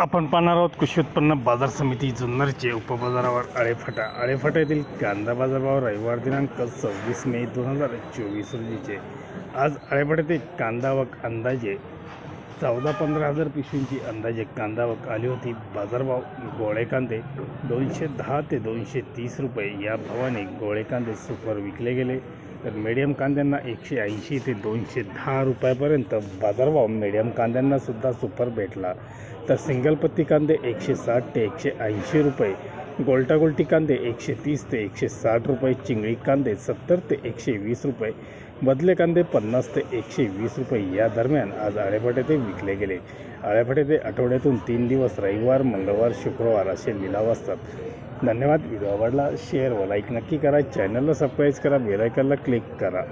आपण पाहणार आहोत कृषी उत्पन्न बाजार समिती जुन्नरचे उपबाजारावर आळेफाटा येथील कांदा बाजारभाव रविवार दिनांक 26 मे 2024 रोजीचे। आज आळेफाट्यातील कांदा आवक अंदाजे 14-15 हजार पिशवींची अंदाजे कांदा आवक आली होती। बाजारभाव गोळे कांदे 210 ते 230 रुपये या भावाने गोळे कांदे सुपर विकले गेले, तर मीडियम कांद्यांना 180 ते 210 रुपयापर्यंत बाजारभाव मीडियम कांद्यांना सुद्धा सुपर भेटला, तर सिंगल पत्ती कांदे 160 ते 180 रुपये, गोल्टागोल्टी कांदे 130 ते 160 रुपये, चिंगळी कांदे 70 ते 120 रुपये, बदले कांदे 50 ते 120 रुपये या दरम्यान आज आळेफाट्यात विकले गेले। आळेफाट्यात आठवड्यातून 3 दिवस रविवार, मंगळवार, शुक्रवार असे लिलाव असतात। धन्यवाद। व्हिडिओ आवडला शेअर व लाईक नक्की करा, चॅनलला सबस्क्राईब करा, बेल आयकॉनला क्लिक करा।